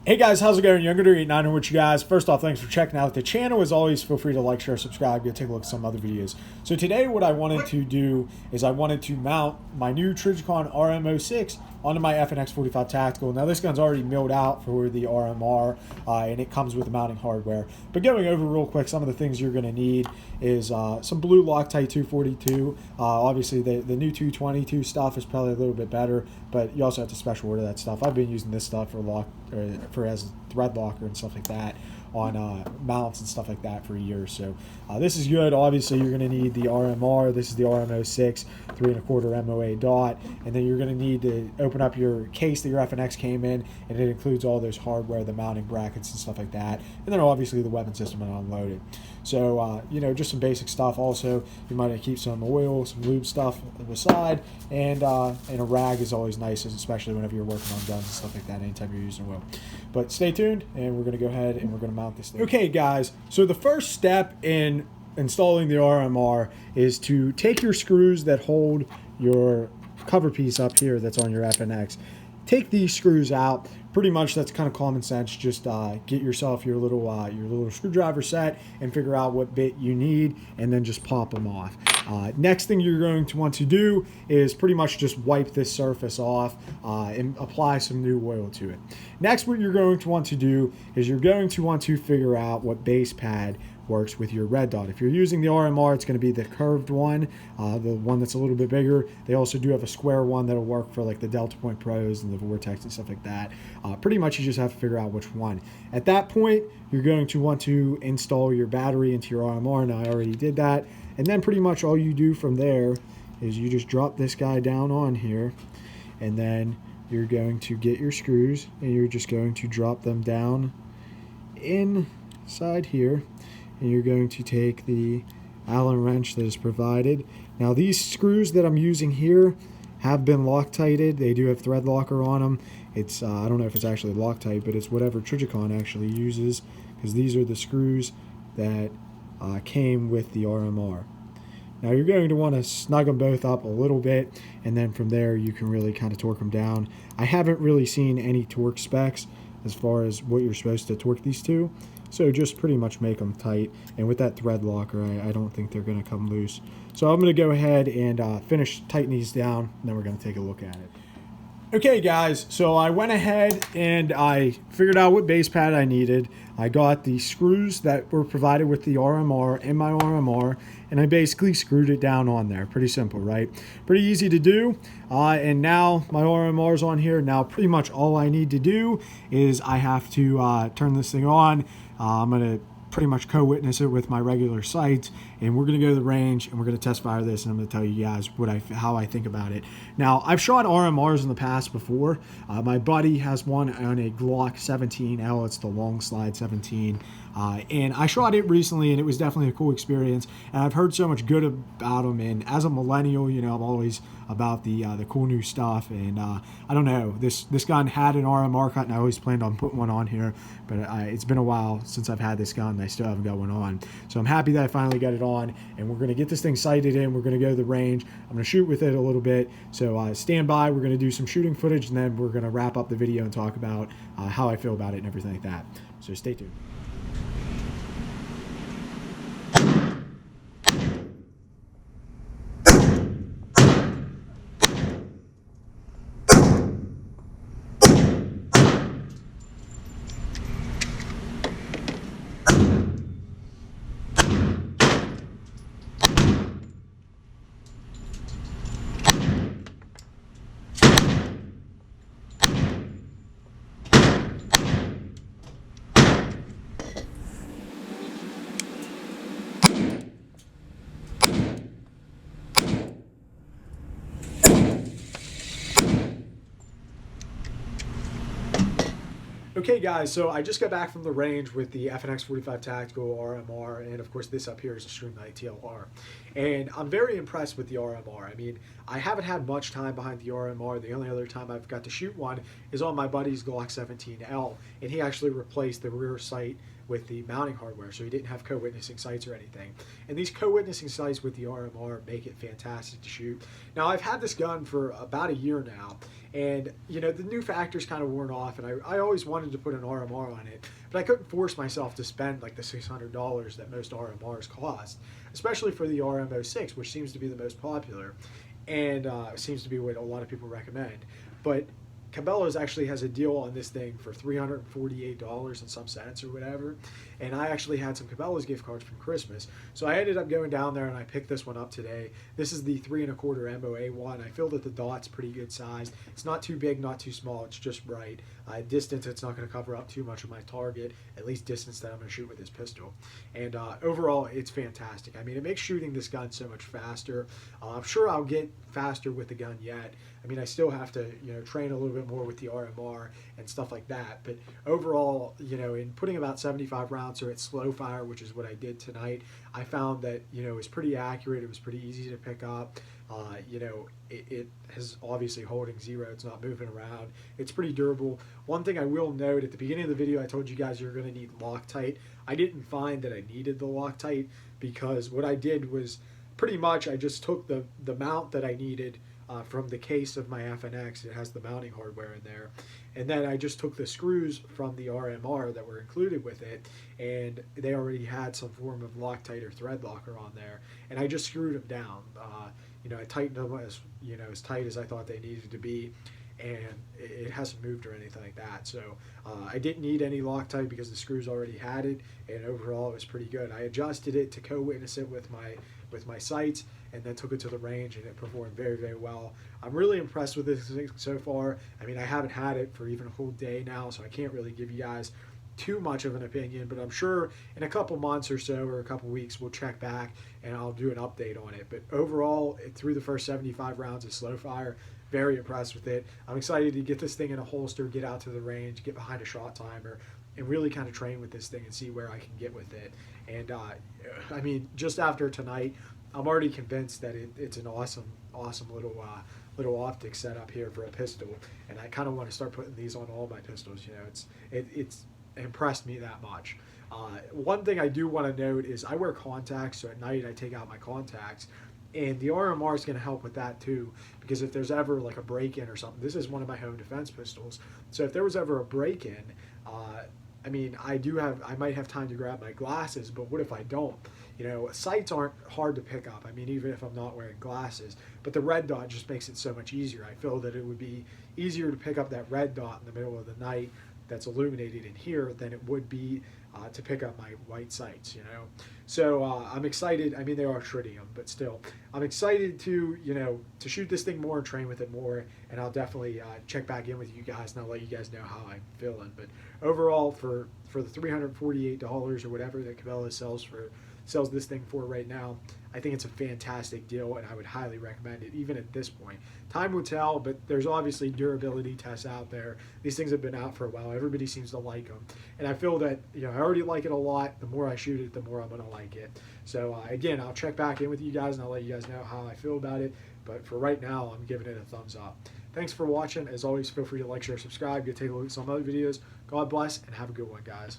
Hey guys, how's it going? Younger 89 with you guys. First off, thanks for checking out the channel. As always, feel free to like, share, subscribe, go take a look at some other videos. So today what I wanted to do is I wanted to mount my new Trijicon RM06 onto my FNX 45 Tactical. Now this gun's already milled out for the RMR and it comes with the mounting hardware. But going over real quick, some of the things you're going to need is some blue Loctite 242. Obviously the new 222 stuff is probably a little bit better, but you also have to special order that stuff. I've been using this stuff for as thread locker and stuff like that on mounts and stuff like that for years. So this is good. Obviously you're going to need the RMR. This is the RM06 3¼ MOA dot, and then you're going to need to open up your case that your FNX came in, and it includes all those hardware, the mounting brackets and stuff like that, and then obviously the weapon system and unloaded. So you know, just some basic stuff. Also you might keep some oil, some lube stuff on the side, and a rag is always nice, especially whenever you're working on guns and stuff like that, anytime you're using oil. But stay tuned, and we're going to go ahead and we're going to mount this thing. Okay guys, so the first step in installing the RMR is to take your screws that hold your cover piece up here that's on your FNX. Take these screws out. Pretty much that's kind of common sense. Just get yourself your little screwdriver set and figure out what bit you need, and then just pop them off. Next thing you're going to want to do is pretty much just wipe this surface off and apply some new oil to it. Next, what you're going to want to do is you're going to want to figure out what base pad works with your red dot. If you're using the RMR, it's going to be the curved one, the one that's a little bit bigger. They also do have a square one that'll work for like the Delta Point Pros and the Vortex and stuff like that. Pretty much you just have to figure out which one. At that point, you're going to want to install your battery into your RMR. Now I already did that. And then pretty much all you do from there is you just drop this guy down on here, and then you're going to get your screws and you're just going to drop them down inside here, and you're going to take the Allen wrench that is provided. Now these screws that I'm using here have been Loctited. They do have thread locker on them. It's I don't know if it's actually Loctite, but it's whatever Trijicon actually uses, because these are the screws that came with the RMR. Now you're going to want to snug them both up a little bit, and then from there you can really kind of torque them down. I haven't really seen any torque specs as far as what you're supposed to torque these to, so just pretty much make them tight. And with that thread locker, I don't think they're going to come loose. So I'm going to go ahead and finish tightening these down, and then we're going to take a look at it. Okay guys, so I went ahead and I figured out what base pad I needed. I got the screws that were provided with the RMR in my RMR, and I basically screwed it down on there. Pretty simple, right? Pretty easy to do. And now my RMR is on here. Now pretty much all I need to do is I have to turn this thing on. I'm going to pretty much co-witness it with my regular sights, and we're going to go to the range and we're going to test fire this, and I'm going to tell you guys how I think about it. Now I've shot RMRs in the past before. My buddy has one on a Glock 17L. It's the long slide 17, and I shot it recently, and it was definitely a cool experience, and I've heard so much good about them. And as a millennial, you know, I'm always about the cool new stuff, and I don't know, this gun had an RMR cut, and I always planned on putting one on here, but it's been a while since I've had this gun. I still haven't got one on, so I'm happy that I finally got it on, and we're going to get this thing sighted in. We're going to go to the range. I'm going to shoot with it a little bit, so stand by. We're going to do some shooting footage, and then we're going to wrap up the video and talk about how I feel about it and everything like that. So stay tuned. Okay guys, so I just got back from the range with the FNX 45 Tactical RMR, and of course this up here is a Streamlight TLR. And I'm very impressed with the RMR. I mean, I haven't had much time behind the RMR. The only other time I've got to shoot one is on my buddy's Glock 17L, and he actually replaced the rear sight with the mounting hardware, so he didn't have co-witnessing sights or anything. And these co-witnessing sights with the RMR make it fantastic to shoot. Now, I've had this gun for about a year now, and you know, the new factor's kind of worn off, and I always wanted to put an RMR on it, but I couldn't force myself to spend like the $600 that most RMRs cost, especially for the RM06, which seems to be the most popular, and seems to be what a lot of people recommend. But Cabela's actually has a deal on this thing for $348 and some cents or whatever, and I actually had some Cabela's gift cards from Christmas, so I ended up going down there and I picked this one up today. This is the 3 1/4 MOA one. I feel that the dot's pretty good size. It's not too big, not too small. It's just right. Distance, it's not going to cover up too much of my target, at least distance that I'm going to shoot with this pistol. And overall, it's fantastic. I mean, it makes shooting this gun so much faster. I'm sure I'll get faster with the gun yet. I mean, I still have to, you know, train a little bit more with the RMR and stuff like that. But overall, you know, in putting about 75 rounds or at slow fire, which is what I did tonight, I found that, you know, it was pretty accurate. It was pretty easy to pick up. You know, it is obviously holding zero. It's not moving around. It's pretty durable. One thing I will note, at the beginning of the video, I told you guys you're going to need Loctite. I didn't find that I needed the Loctite, because what I did was pretty much I just took the mount that I needed from the case of my FNX. It has the mounting hardware in there. And then I just took the screws from the RMR that were included with it, and they already had some form of Loctite or thread locker on there. And I just screwed them down. You know, I tightened them as, you know, as tight as I thought they needed to be, and it hasn't moved or anything like that. So I didn't need any Loctite because the screws already had it, and overall it was pretty good. I adjusted it to co-witness it with my sights, and then took it to the range, and it performed very, very well. I'm really impressed with this thing so far. I mean, I haven't had it for even a whole day now, so I can't really give you guys too much of an opinion, but I'm sure in a couple months or so, or a couple weeks, we'll check back and I'll do an update on it. But overall, through the first 75 rounds of slow fire, very impressed with it. I'm excited to get this thing in a holster, get out to the range, get behind a shot timer, and really kind of train with this thing and see where I can get with it. And I mean, just after tonight, I'm already convinced that it's an awesome little optic setup here for a pistol, and I kind of want to start putting these on all my pistols. You know, it's impressed me that much. One thing I do want to note is I wear contacts, so at night I take out my contacts, and the RMR is going to help with that too, because if there's ever like a break-in or something, this is one of my home defense pistols, so if there was ever a break-in, I mean, I might have time to grab my glasses, but what if I don't? You know, sights aren't hard to pick up. I mean, even if I'm not wearing glasses, but the red dot just makes it so much easier. I feel that it would be easier to pick up that red dot in the middle of the night that's illuminated in here than it would be to pick up my white sights, you know. So I'm excited. I mean, they are tritium, but still, I'm excited to, you know, to shoot this thing more and train with it more, and I'll definitely check back in with you guys, and I'll let you guys know how I'm feeling. But overall, for the $348 or whatever that Cabela sells this thing for right now, I think it's a fantastic deal, and I would highly recommend it even at this point. Time will tell, but there's obviously durability tests out there. These things have been out for a while. Everybody seems to like them, and I feel that, you know, I already like it a lot. The more I shoot it, the more I'm going to like it. So again, I'll check back in with you guys, and I'll let you guys know how I feel about it. But for right now, I'm giving it a thumbs up. Thanks for watching. As always, feel free to like, share, subscribe. Go take a look at some other videos. God bless, and have a good one, guys.